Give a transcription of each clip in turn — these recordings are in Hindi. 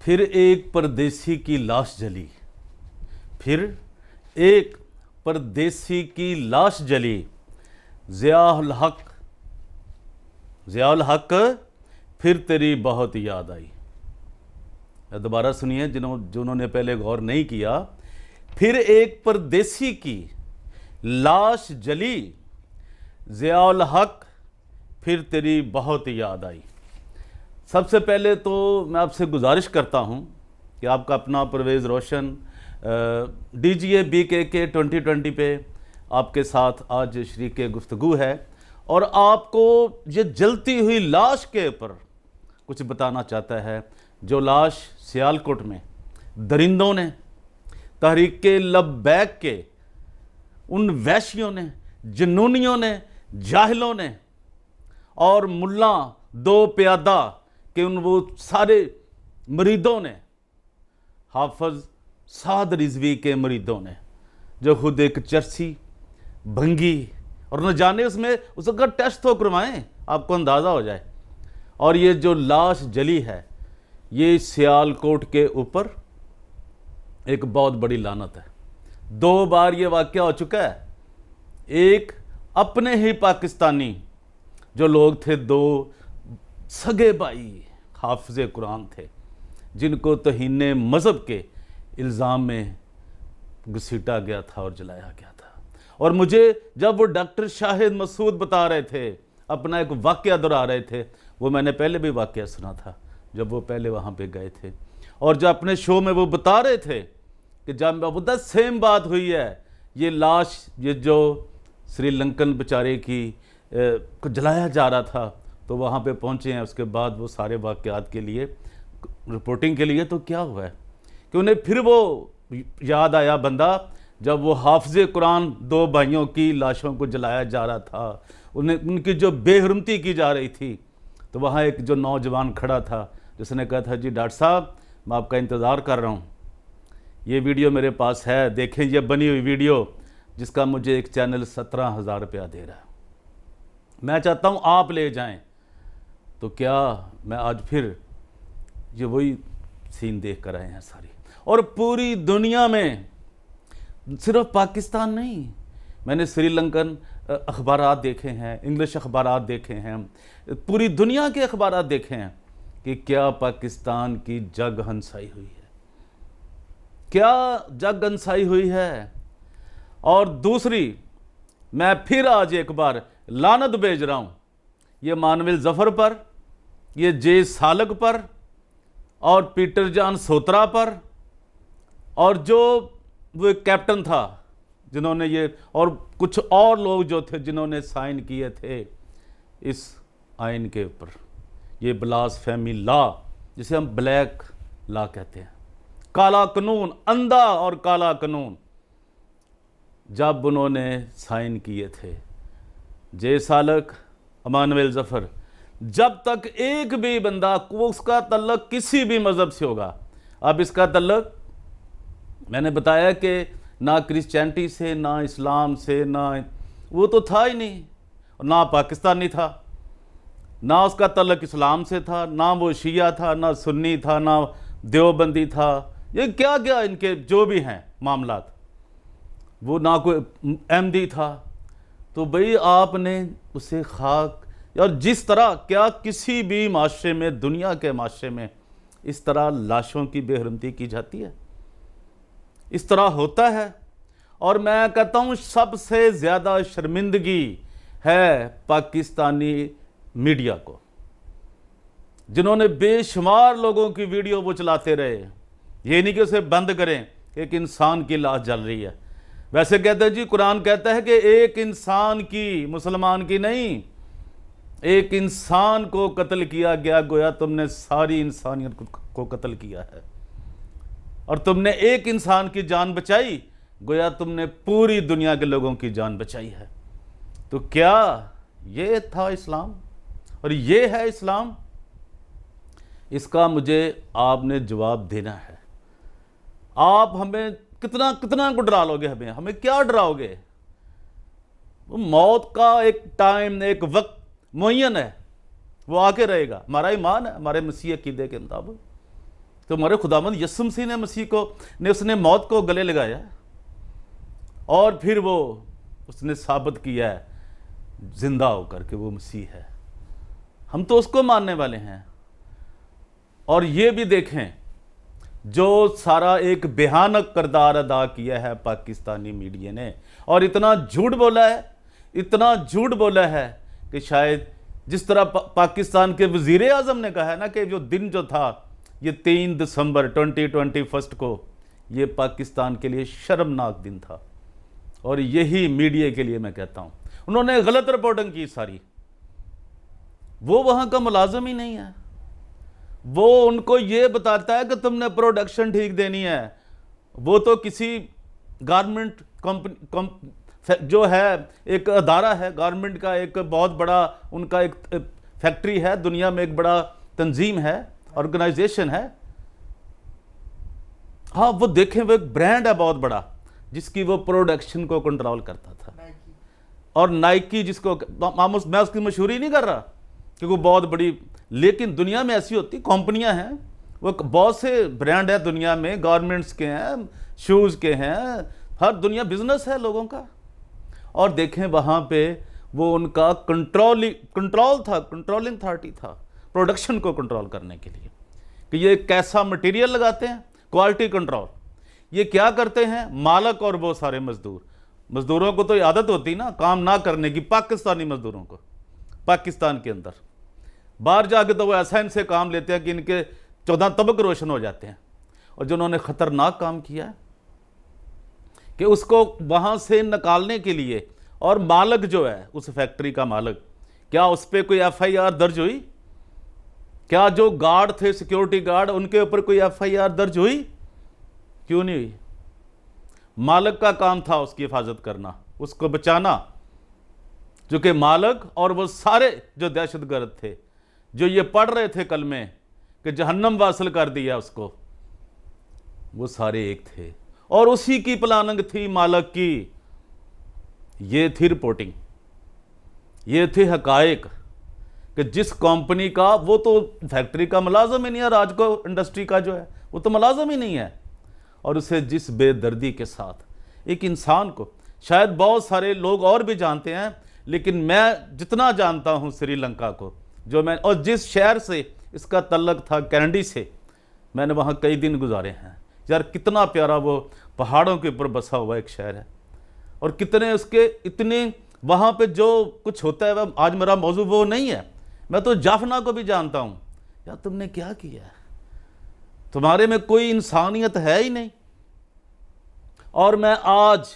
फिर एक परदेसी की लाश जली, फिर एक परदेसी की लाश जली, ज़ियाउल हक फिर तेरी बहुत याद आई। दोबारा सुनिए जिन्होंने पहले गौर नहीं किया। फिर एक परदेसी की लाश जली, ज़ियाउल हक फिर तेरी बहुत याद आई। सबसे पहले तो मैं आपसे गुजारिश करता हूं कि आपका अपना परवेज़ रोशन DGA BKK 2020 पे आपके साथ आज शरीक गुफ्तगू है और आपको ये जलती हुई लाश के ऊपर कुछ बताना चाहता है, जो लाश सियालकोट में दरिंदों ने, तहरीक लब्बैक के उन वैश्यों ने, जुनूनियों ने, जाहिलों ने और मुल्ला दो प्यादा के उन वो सारे मुरीदों ने, हाफिज साद रिजवी के मुरीदों ने, जो खुद एक चर्सी भंगी और न जाने उसका टेस्ट तो करवाएं, आपको अंदाज़ा हो जाए। और ये जो लाश जली है, ये सियालकोट के ऊपर एक बहुत बड़ी लानत है। 2 बार ये वाक़या हो चुका है। एक अपने ही पाकिस्तानी जो लोग थे, 2 सगे भाई हाफिज़ कुरान थे, जिनको तहीने मज़हब के इल्ज़ाम में घसीटा गया था और जलाया गया था। और मुझे जब वो डॉक्टर शाहिद मसूद बता रहे थे, अपना एक वाक़या दोहरा रहे थे, वो मैंने पहले भी वाक़या सुना था जब वो पहले वहाँ पे गए थे, और जब अपने शो में वो बता रहे थे कि जब उधर सेम बात हुई है, ये लाश ये जो श्रीलंकन बेचारे की को जलाया जा रहा था, तो वहाँ पे पहुँचे हैं। उसके बाद वो सारे वाक़यात के लिए रिपोर्टिंग के लिए तो क्या हुआ है कि उन्हें फिर वो याद आया बंदा, जब वो हाफिज़ कुरान 2 भाइयों की लाशों को जलाया जा रहा था, उन्हें उनकी जो बेहरमती की जा रही थी, तो वहाँ एक जो नौजवान खड़ा था जिसने कहा था, जी डॉक्टर साहब मैं आपका इंतज़ार कर रहा हूँ, ये वीडियो मेरे पास है, देखें ये बनी हुई वीडियो, जिसका मुझे एक चैनल 17,000 रुपया दे रहा है, मैं चाहता हूँ आप ले जाएं। तो क्या मैं आज फिर ये वही सीन देख कर आए हैं सारी, और पूरी दुनिया में, सिर्फ पाकिस्तान नहीं, मैंने श्रीलंकन अखबारात देखे हैं, इंग्लिश अखबारात देखे हैं, पूरी दुनिया के अखबारात देखे हैं कि क्या पाकिस्तान की जग हंसाई हुई है, क्या जग हंसाई हुई है। और दूसरी, मैं फिर आज एक बार लानत भेज रहा हूँ ये मानवेल जफ़र पर, ये जे सालक पर और पीटर जान सोत्रा पर, और जो वो कैप्टन था जिन्होंने ये, और कुछ और लोग जो थे जिन्होंने साइन किए थे इस आइन के ऊपर, ये ब्लास्फेमी लॉ जिसे हम ब्लैक लॉ कहते हैं, काला कानून, अंधा और काला कानून, जब उन्होंने साइन किए थे, जे सालक, मानवेल जफ़र, जब तक एक भी बंदा उसका तल्लक किसी भी मज़हब से होगा, अब इसका तल्लक मैंने बताया कि ना क्रिश्चियनिटी से, ना इस्लाम से, ना वो तो था ही नहीं, ना पाकिस्तानी था, ना उसका तल्लक इस्लाम से था, ना वो शिया था, ना सुन्नी था, ना देवबंदी था, ये क्या क्या इनके जो भी हैं मामलात, वो ना कोई अहमदी था। तो भाई आपने उसे खाक, और जिस तरह, क्या किसी भी माशरे में, दुनिया के माशरे में इस तरह लाशों की बेहरमती की जाती है? इस तरह होता है। और मैं कहता हूँ सबसे ज़्यादा शर्मिंदगी है पाकिस्तानी मीडिया को, जिन्होंने बेशुमार लोगों की वीडियो वो चलाते रहे। ये नहीं कि उसे बंद करें, एक इंसान की लाश जल रही है। वैसे कहते हैं जी, कुरान कहता है कि एक इंसान की, मुसलमान की नहीं, एक इंसान को कत्ल किया गया, गोया तुमने सारी इंसानियत को कत्ल किया है, और तुमने एक इंसान की जान बचाई, गोया तुमने पूरी दुनिया के लोगों की जान बचाई है। तो क्या ये था इस्लाम और ये है इस्लाम? इसका मुझे आपने जवाब देना है। आप हमें कितना कितना को डरा लोगे? हमें क्या डराओगे? मौत का एक टाइम, एक वक्त मुअय्यन है, वो आके रहेगा। हमारा ईमान है, हमारे मसीह अकीदे के मुताबिक तो हमारे खुदावंद यीशु मसीह ने मसीह को ने उसने मौत को गले लगाया और फिर वो उसने साबित किया है जिंदा होकर के वो मसीह है। हम तो उसको मानने वाले हैं। और ये भी देखें जो सारा एक भयानक किरदार अदा किया है पाकिस्तानी मीडिया ने, और इतना झूठ बोला है, इतना झूठ बोला है कि शायद जिस तरह पाकिस्तान के वजीर आज़म ने कहा है ना कि जो दिन जो था ये 3 दिसंबर 2021 को ये पाकिस्तान के लिए शर्मनाक दिन था। और यही मीडिया के लिए मैं कहता हूँ, उन्होंने गलत रिपोर्टिंग की सारी। वो वहाँ का मुलाजिम ही नहीं है, वो उनको ये बताता है कि तुमने प्रोडक्शन ठीक देनी है। वो तो किसी गारमेंट कंपनी जो है, एक अदारा है गवर्नमेंट का, एक बहुत बड़ा उनका एक फैक्ट्री है, दुनिया में एक बड़ा तंजीम है, ऑर्गेनाइजेशन है। हाँ, वो देखें वो एक ब्रांड है बहुत बड़ा जिसकी वो प्रोडक्शन को कंट्रोल करता था। और नाइकी जिसको मैं उसकी मशहूरी नहीं कर रहा क्योंकि वो बहुत बड़ी, लेकिन दुनिया में ऐसी होती कंपनियां हैं, वो बहुत से ब्रांड है दुनिया में, गवर्नमेंट्स के हैं, शूज़ के हैं, हर दुनिया बिजनेस है लोगों का। और देखें वहाँ पे वो उनका कंट्रोलिंग अथॉरिटी था प्रोडक्शन को कंट्रोल करने के लिए कि ये कैसा मटेरियल लगाते हैं, क्वालिटी कंट्रोल। ये क्या करते हैं, मालक और वो सारे मजदूरों को तो आदत होती ना काम ना करने की, पाकिस्तानी मजदूरों को पाकिस्तान के अंदर, बाहर जाके तो वो ऐसा इनसे काम लेते हैं कि इनके 14 तबक रोशन हो जाते हैं। और जिन्होंने खतरनाक काम किया कि उसको वहाँ से निकालने के लिए, और मालक जो है उस फैक्ट्री का मालक, क्या उस पर कोई FIR दर्ज हुई? क्या जो गार्ड थे, सिक्योरिटी गार्ड, उनके ऊपर कोई FIR दर्ज हुई? क्यों नहीं हुई? मालक का काम था उसकी हिफाजत करना, उसको बचाना, जो कि मालक और वो सारे जो दहशतगर्द थे जो ये पढ़ रहे थे कल में कि जहन्नम वासल कर दिया उसको, वो सारे एक थे। और उसी की प्लानिंग थी मालक की। ये थी रिपोर्टिंग, ये थे हकायक कि जिस कंपनी का, वो तो फैक्ट्री का मुलाजम ही नहीं है, राजको इंडस्ट्री का जो है वो तो मुलाजम ही नहीं है। और उसे जिस बेदर्दी के साथ एक इंसान को, शायद बहुत सारे लोग और भी जानते हैं, लेकिन मैं जितना जानता हूं श्रीलंका को, जो मैं, और जिस शहर से इसका तल्लक था कैनेडी से, मैंने वहाँ कई दिन गुजारे हैं। यार कितना प्यारा वो पहाड़ों के ऊपर बसा हुआ एक शहर है, और कितने उसके इतने वहाँ पे जो कुछ होता है वह, आज मेरा मौजू वो नहीं है। मैं तो जाफना को भी जानता हूँ। यार तुमने क्या किया है, तुम्हारे में कोई इंसानियत है ही नहीं। और मैं आज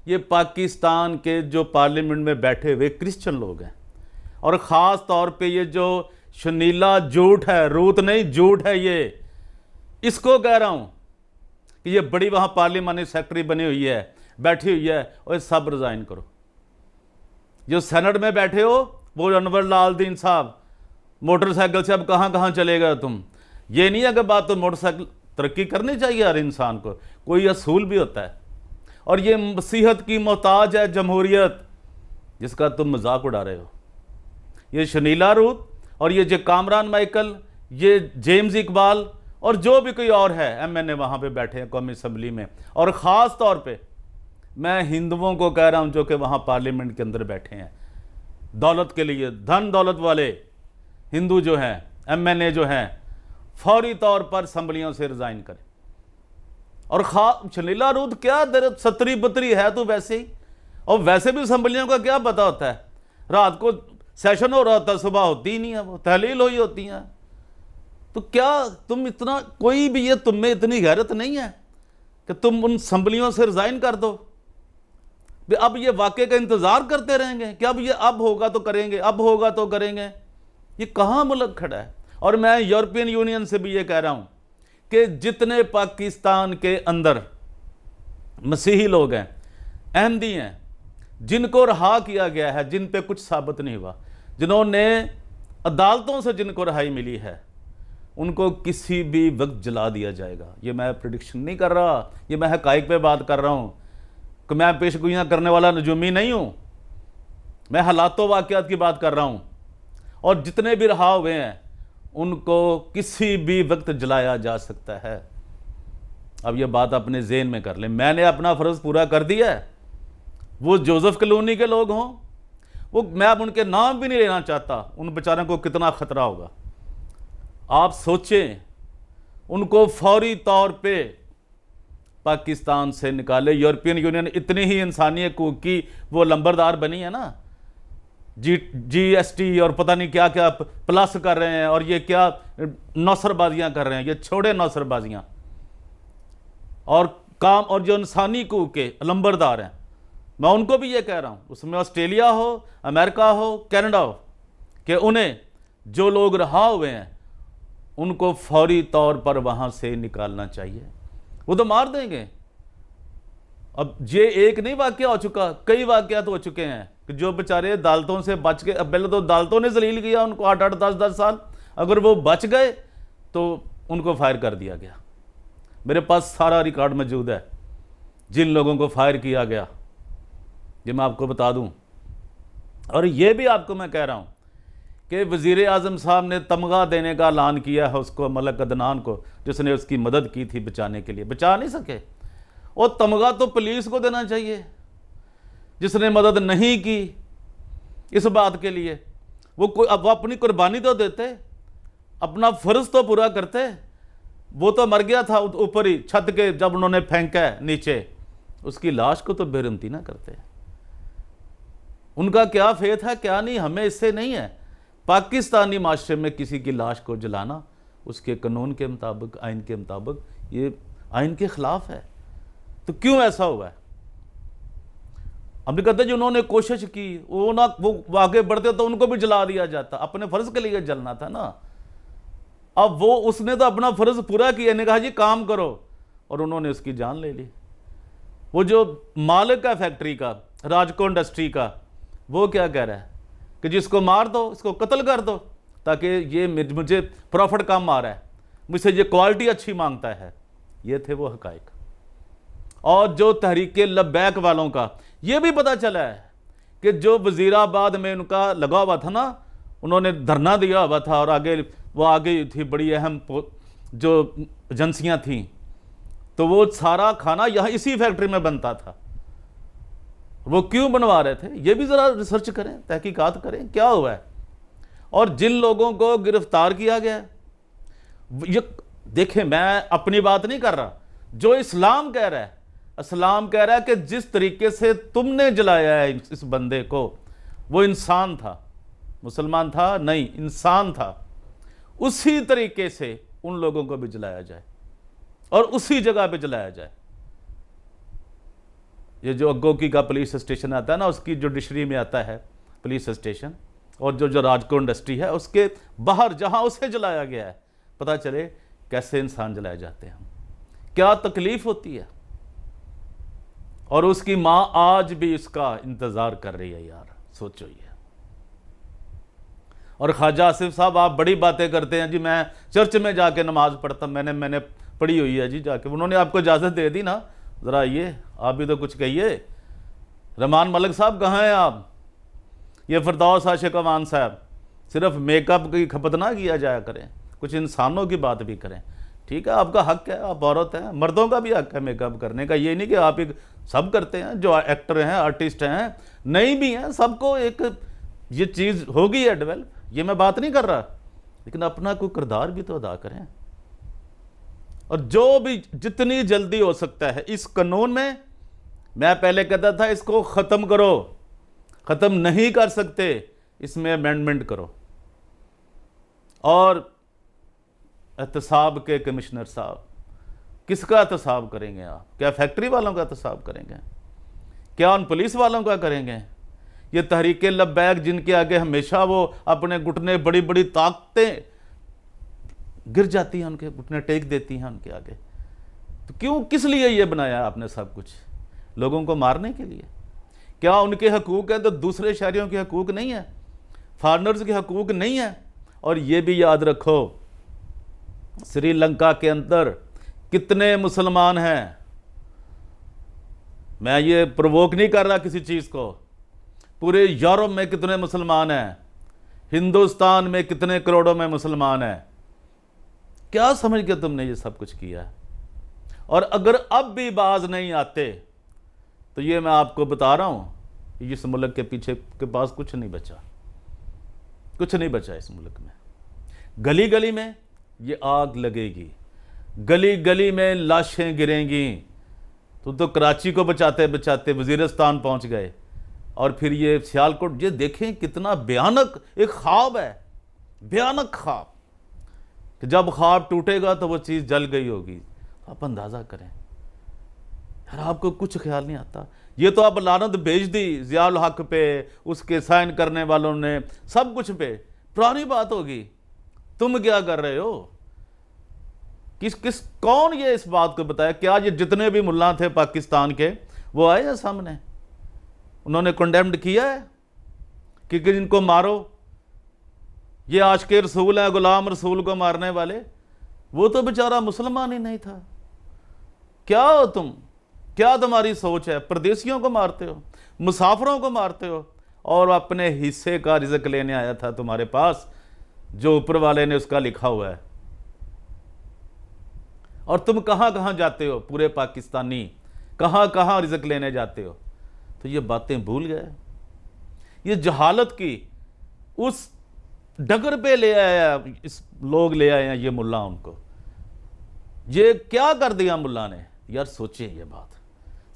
ये पाकिस्तान के जो पार्लियामेंट में बैठे हुए क्रिश्चियन लोग हैं, और ख़ास तौर पे ये जो शनीला झूठ है, रूत नहीं झूठ है, ये इसको कह रहा हूँ कि ये बड़ी वहाँ पार्लियामानी सेक्रेटरी बनी हुई है, बैठी हुई है, और सब रिज़ाइन करो। जो सेनेट में बैठे हो, वो अनवर लाल दीन साहब, मोटरसाइकिल से अब कहाँ कहाँ चले गए तुम। ये नहीं है कि बात, तो मोटरसाइकिल तरक्की करनी चाहिए हर इंसान को, कोई असूल भी होता है। और ये मसीहत की मोहताज है जमहूरियत, जिसका तुम मजाक उड़ा रहे हो। ये शनीला रूत और ये जो कामरान माइकल, ये जेम्स इकबाल, और जो भी कोई और है MNA वहाँ पे बैठे हैं कौमी असम्बली में। और ख़ास तौर पे मैं हिंदुओं को कह रहा हूँ जो कि वहाँ पार्लियामेंट के अंदर बैठे हैं, दौलत के लिए, धन दौलत वाले हिंदू जो हैं, MNA जो हैं, फौरी तौर पर असम्बलियों से रिज़ाइन करें। और शनीला रूत क्या सतरी बतरी है तो वैसे ही, और वैसे भी असम्बलियों का क्या पता होता है, रात को सेशन हो रहा होता है, सुबह होती ही नहीं है, वो तहलील हुई होती हैं। तो क्या तुम इतना, कोई भी ये तुम में इतनी गैरत नहीं है कि तुम उन असम्बलियों से रिज़ाइन कर दो? अब ये वाक़े का इंतज़ार करते रहेंगे कि अब ये अब होगा तो करेंगे, अब होगा तो करेंगे। ये कहाँ मुल्क खड़ा है? और मैं यूरोपियन यूनियन से भी ये कह रहा हूँ कि जितने पाकिस्तान के अंदर मसीही लोग हैं, अहमदी हैं, जिनको रहा किया गया है, जिन पे कुछ साबित नहीं हुआ, जिन्होंने अदालतों से जिनको रहाई मिली है, उनको किसी भी वक्त जला दिया जाएगा। ये मैं प्रेडिक्शन नहीं कर रहा, ये मैं हकाइक पे बात कर रहा हूँ कि मैं पेशगोइयाँ करने वाला नजूमी नहीं हूँ, मैं हालातों वाक़यात की बात कर रहा हूँ। और जितने भी रहा हुए हैं उनको किसी भी वक्त जलाया जा सकता है। अब यह बात अपने ज़हन में कर लें, मैंने अपना फ़र्ज़ पूरा कर दिया है। वो जोसेफ कॉलोनी के लोग हों, वो मैं अब उनके नाम भी नहीं लेना चाहता, उन बेचारों को कितना ख़तरा होगा। आप सोचें, उनको फौरी तौर पे पाकिस्तान से निकाले। यूरोपियन यूनियन इतनी ही इंसानी हकूक़ की वो लंबरदार बनी है ना, GST और पता नहीं क्या क्या प्लस कर रहे हैं, और ये क्या नौसरबाजियां कर रहे हैं। ये छोड़े नौसरबाजियां और काम, और जो इंसानी हकूक़ के लंबरदार हैं, मैं उनको भी ये कह रहा हूँ, उसमें ऑस्ट्रेलिया हो, अमेरिका हो, कनाडा हो, कि उन्हें जो लोग रहा हुए हैं उनको फौरी तौर पर वहाँ से निकालना चाहिए। वो तो मार देंगे। अब ये एक नहीं वाक़या हो चुका, कई वाक़यात हो चुके हैं कि जो बेचारे अदालतों से बच गए। अब पहले तो अदालतों ने जलील किया उनको 8-8, 10-10 साल, अगर वो बच गए तो उनको फायर कर दिया गया। मेरे पास सारा रिकॉर्ड मौजूद है जिन लोगों को फायर किया गया, ये मैं आपको बता दूं। और ये भी आपको मैं कह रहा हूं कि वज़ीर आज़म साहब ने तमगा देने का ऐलान किया है उसको, मलक अदनान को, जिसने उसकी मदद की थी बचाने के लिए, बचा नहीं सके। और तमगा तो पुलिस को देना चाहिए जिसने मदद नहीं की इस बात के लिए। वो अपनी कुर्बानी तो देते, अपना फ़र्ज़ तो पूरा करते। वो तो मर गया था ऊपर ही छत के, जब उन्होंने फेंका है नीचे, उसकी लाश को तो बेरहमती ना करते। उनका क्या फेथ है क्या नहीं, हमें इससे नहीं है। पाकिस्तानी माशरे में किसी की लाश को जलाना उसके कानून के मुताबिक, आइन के मुताबिक, ये आइन के ख़िलाफ़ है। तो क्यों ऐसा हुआ है? हमने कहते जो उन्होंने कोशिश की, वो आगे बढ़ते तो उनको भी जला दिया जाता, अपने फ़र्ज़ के लिए जलना था ना। अब वो, उसने तो अपना फ़र्ज़ पूरा किया, ने कहा जी काम करो, और उन्होंने उसकी जान ले ली। वो जो मालिक है फैक्ट्री का, राजको इंडस्ट्री का, वो क्या कह रहा है कि जिसको मार दो, इसको कत्ल कर दो, ताकि ये मुझे प्रॉफिट कम आ रहा है, मुझसे ये क्वालिटी अच्छी मांगता है। ये थे वो हकायक। और जो तहरीके लब्बैक वालों का ये भी पता चला है कि जो वज़ीराबाद में उनका लगा हुआ था ना, उन्होंने धरना दिया हुआ था, और आगे वो आगे थी बड़ी अहम जो एजेंसियां थीं, तो वो सारा खाना यहाँ इसी फैक्ट्री में बनता था। वो क्यों बनवा रहे थे, ये भी ज़रा रिसर्च करें, तहकीकात करें क्या हुआ है। और जिन लोगों को गिरफ्तार किया गया, ये देखें, मैं अपनी बात नहीं कर रहा, जो इस्लाम कह रहा है, इस्लाम कह रहा है कि जिस तरीके से तुमने जलाया है इस बंदे को, वो इंसान था, मुसलमान था नहीं, इंसान था, उसी तरीके से उन लोगों को भी जलाया जाए और उसी जगह पे जलाया जाए। ये जो अग्गोकी का पुलिस स्टेशन आता है ना, उसकी जुडिशरी में आता है पुलिस स्टेशन, और जो राजको इंडस्ट्री है उसके बाहर जहां उसे जलाया गया है, पता चले कैसे इंसान जलाए जाते हैं, क्या तकलीफ होती है। और उसकी मां आज भी इसका इंतजार कर रही है। यार सोचो ये। और ख्वाजा आसिफ साहब, आप बड़ी बातें करते हैं जी, मैं चर्च में जाके नमाज पढ़ता, मैंने पढ़ी हुई है जी जाके, उन्होंने आपको इजाज़त दे दी ना, ज़रा ये आप भी तो कुछ कहिए। रहमान मलिक साहब कहाँ हैं आप? ये फिरदौस आशिक अमान साहब, सिर्फ मेकअप की खपत ना किया जाया करें, कुछ इंसानों की बात भी करें। ठीक है, आपका हक है, आप औरत हैं, मर्दों का भी हक है मेकअप करने का। ये नहीं कि आप एक सब करते हैं, जो एक्टर हैं, आर्टिस्ट हैं, नहीं भी हैं, सबको एक ये चीज़ हो गई है डेवलप, ये मैं बात नहीं कर रहा, लेकिन अपना कोई किरदार भी तो अदा करें। और जो भी जितनी जल्दी हो सकता है इस कानून में, मैं पहले कहता था इसको ख़त्म करो, ख़त्म नहीं कर सकते, इसमें अमेंडमेंट करो। और एहतसाब के कमिश्नर साहब, किसका एहतसाब करेंगे आप? क्या फैक्ट्री वालों का एहतसाब करेंगे? क्या उन पुलिस वालों का करेंगे? ये तहरीके लब्बैक जिनके आगे हमेशा वो अपने घुटने, बड़ी बड़ी ताकतें गिर जाती हैं, उनके घुटने टेक देती हैं उनके आगे। तो क्यों, किस लिए ये बनाया आपने सब कुछ? लोगों को मारने के लिए? क्या उनके हकूक़ हैं तो दूसरे शहरियों के हकूक़ नहीं है, फॉरनर्स के हकूक़ नहीं है? और ये भी याद रखो, श्रीलंका के अंदर कितने मुसलमान हैं, मैं ये प्रोवोक नहीं कर रहा किसी चीज़ को, पूरे यूरोप में कितने मुसलमान हैं, हिंदुस्तान में कितने करोड़ों में मुसलमान हैं, क्या समझ के तुमने ये सब कुछ किया है? और अगर अब भी बाज नहीं आते तो ये मैं आपको बता रहा हूं, इस मुल्क के पीछे के पास कुछ नहीं बचा, कुछ नहीं बचा इस मुल्क में। गली गली में ये आग लगेगी, गली गली में लाशें गिरेंगी। तो कराची को बचाते बचाते वजीरिस्तान पहुंच गए, और फिर ये सियालकोट। ये देखें कितना भयानक एक ख्वाब है, भयानक ख्वाब, कि जब ख्वाब टूटेगा तो वो चीज़ जल गई होगी। आप अंदाज़ा करें यार, आपको कुछ ख्याल नहीं आता। ये तो आप लानत भेज दी ज़ियाउल हक पे, उसके साइन करने वालों ने, सब कुछ पे। पुरानी बात होगी, तुम क्या कर रहे हो? कौन ये इस बात को बताया? क्या ये जितने भी मुल्ला थे पाकिस्तान के, वो आए हैं सामने? उन्होंने कंडेम्ड किया है कि इनको मारो, ये आशिक़े रसूल है, गुलाम रसूल को मारने वाले? वो तो बेचारा मुसलमान ही नहीं था। क्या हो तुम? क्या तुम्हारी सोच है? परदेशियों को मारते हो, मुसाफिरों को मारते हो, और अपने हिस्से का रिज़्क लेने आया था तुम्हारे पास, जो ऊपर वाले ने उसका लिखा हुआ है। और तुम कहाँ कहाँ जाते हो, पूरे पाकिस्तानी कहाँ कहाँ रिज़्क लेने जाते हो? तो ये बातें भूल गए। ये जहालत की उस डगर पे ले आया, इस लोग ले आए हैं ये मुल्ला उनको। ये क्या कर दिया मुल्ला ने? यार सोचें, ये बात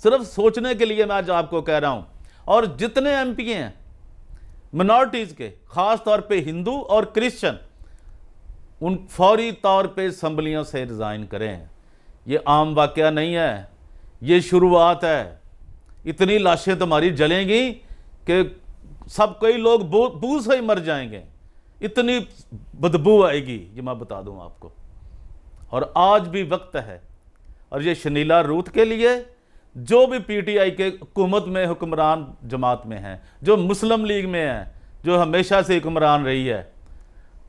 सिर्फ सोचने के लिए मैं आज आपको कह रहा हूं। और जितने एमपी हैं मिनॉरिटीज़ के, ख़ास तौर पे हिंदू और क्रिश्चियन, उन फौरी तौर पे असम्बलियों से रिज़ाइन करें। ये आम वाक़या नहीं है, ये शुरुआत है। इतनी लाशें तुम्हारी जलेंगी कि सब, कई लोग बू से ही मर जाएंगे, इतनी बदबू आएगी, ये मैं बता दूं आपको। और आज भी वक्त है। और ये शनीला रूत के लिए, जो भी पीटीआई के हुकूमत में हुक्मरान जमात में हैं, जो मुस्लिम लीग में हैं, जो हमेशा से हुक्मरान रही है,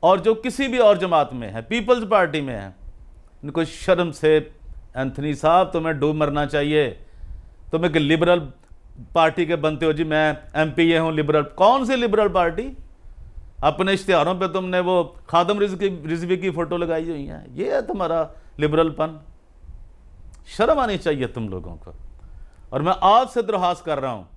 और जो किसी भी और जमात में है, पीपल्स पार्टी में है, इनको शर्म से, एंथनी साहब तुम्हें डूब मरना चाहिए। तुम एक लिबरल पार्टी के बनते हो जी, मैं एमपी हूँ लिबरल। कौन सी लिबरल पार्टी? अपने इश्तिहारों पे तुमने वो खादम रिजवी की फ़ोटो लगाई हुई है। ये है तुम्हारा लिबरलपन? शर्म आनी चाहिए तुम लोगों को। और मैं आज से दरख्वास्त कर रहा हूँ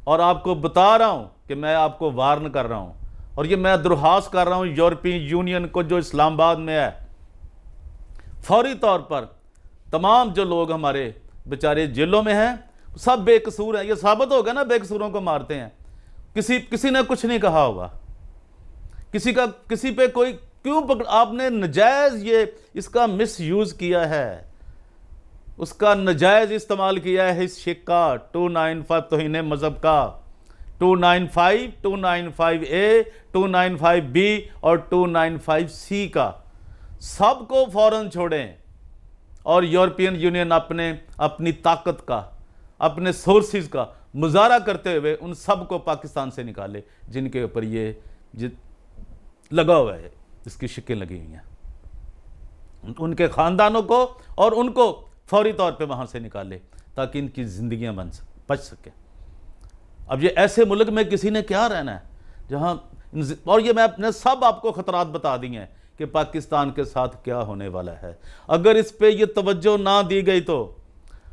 और आपको बता रहा हूँ कि मैं आपको वार्न कर रहा हूँ, और ये मैं दरख्वास्त कर रहा हूँ यूरोपियन यूनियन को, जो इस्लामाबाद में है, फौरी तौर पर तमाम जो लोग हमारे बेचारे जेलों में हैं, सब बेकसूर हैं। ये साबित हो गया ना, बेकसूरों को मारते हैं। किसी ने कुछ नहीं कहा होगा, किसी पे कोई क्यों आपने नजायज़ ये इसका मिस यूज़ किया है, उसका नजायज़ इस्तेमाल किया है इस शिक का। 295 तौहीन मज़हब का, 295, 295A, 295B और 295C का, सबको फौरन छोड़ें। और यूरोपियन यूनियन अपनी ताकत का, अपने सोर्सेज का मुजाहरा करते हुए उन सब को पाकिस्तान से निकाले जिनके ऊपर ये लगा हुआ है, इसकी शिकें लगी हुई हैं। उनके ख़ानदानों को और उनको फौरी तौर पे वहाँ से निकाले, ताकि इनकी ज़िंदगियाँ बच सकें। अब ये ऐसे मुल्क में किसी ने क्या रहना है जहाँ, और ये मैं अपने सब आपको ख़तरात बता दिए हैं कि पाकिस्तान के साथ क्या होने वाला है। अगर इस पर यह तवज्जो ना दी गई, तो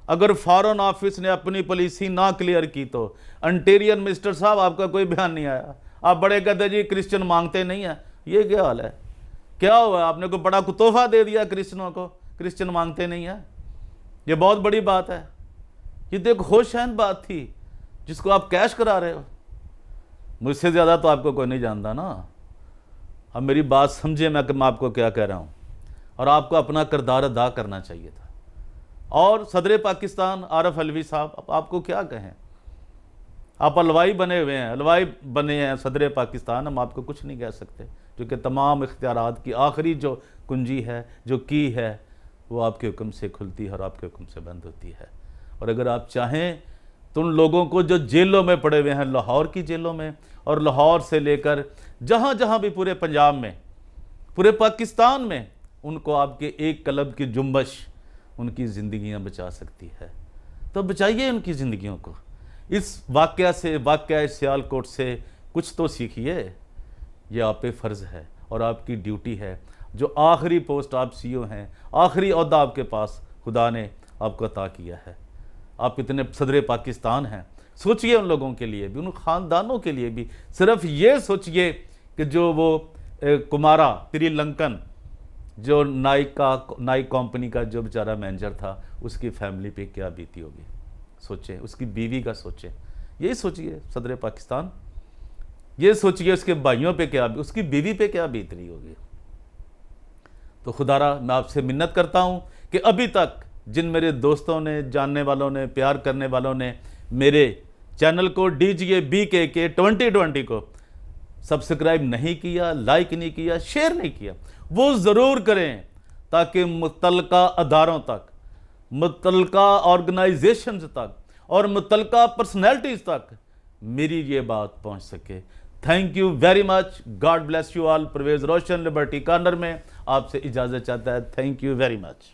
अगर फॉरेन ऑफिस ने अपनी पॉलिसी ना क्लियर की, तो इंटीरियर मिनिस्टर साहब आपका कोई बयान नहीं आया। आप बड़े कहते जी क्रिश्चियन मांगते नहीं है, ये क्या हाल है? क्या हुआ? आपने कोई बड़ा तोहफा दे दिया क्रिश्चियनों को, क्रिश्चियन मांगते नहीं है? ये बहुत बड़ी बात है। ये तो एक होशैन बात थी जिसको आप कैश करा रहे हो। मुझसे ज़्यादा तो आपको कोई नहीं जानता ना। अब मेरी बात समझे मैं आपको क्या कह रहा हूँ, और आपको अपना किरदार अदा करना चाहिए था। और सदर पाकिस्तान आरिफ अलवी साहब, आपको क्या कहें? आप हलवाई बने हुए हैं, हलवाई बने हैं सदर पाकिस्तान, हम आपको कुछ नहीं कह सकते, क्योंकि तमाम इख्तियारात की आखिरी जो कुंजी है, जो की है, वो आपके हुक्म से खुलती है और आपके हुक्म से बंद होती है। और अगर आप चाहें तो उन लोगों को जो जेलों में पड़े हुए हैं, लाहौर की जेलों में, और लाहौर से लेकर जहाँ जहाँ भी पूरे पंजाब में, पूरे पाकिस्तान में, उनको आपके एक कलब की जुम्बश उनकी ज़िंदगियाँ बचा सकती है। तो बचाइए उनकी ज़िंदगियों को। इस वाक़या से, वाक़या सियालकोट से कुछ तो सीखिए। ये आप पे फ़र्ज़ है और आपकी ड्यूटी है। जो आखिरी पोस्ट आप CEO हैं, आखिरी ओहदा आपके पास खुदा ने आपको अता किया है। आप इतने सदर पाकिस्तान हैं, सोचिए उन लोगों के लिए भी, उन ख़ानदानों के लिए भी। सिर्फ ये सोचिए कि जो वो कुमारा श्रीलंकन जो नाइक कंपनी का जो बेचारा मैनेजर था, उसकी फैमिली पे क्या बीती होगी। सोचें, उसकी बीवी का सोचें, यही सोचिए सदर पाकिस्तान, ये सोचिए उसके भाइयों पे क्या, उसकी बीवी पे क्या बीत रही होगी। तो खुदारा मैं आपसे मिन्नत करता हूँ कि अभी तक जिन मेरे दोस्तों ने, जानने वालों ने, प्यार करने वालों ने मेरे चैनल को DGA BKK 2020 को सब्सक्राइब नहीं किया, लाइक नहीं किया, शेयर नहीं किया, वो ज़रूर करें, ताकि मुतल्लिका अदारों तक, मुतल्लिका ऑर्गेनाइजेशंस तक और मुतल्लिका पर्सनैलिटीज़ तक मेरी ये बात पहुंच सके। Thank you very much. God bless you all. Parvez Roshan Liberty Corner में आपसे इजाज़त चाहता है। Thank you very much.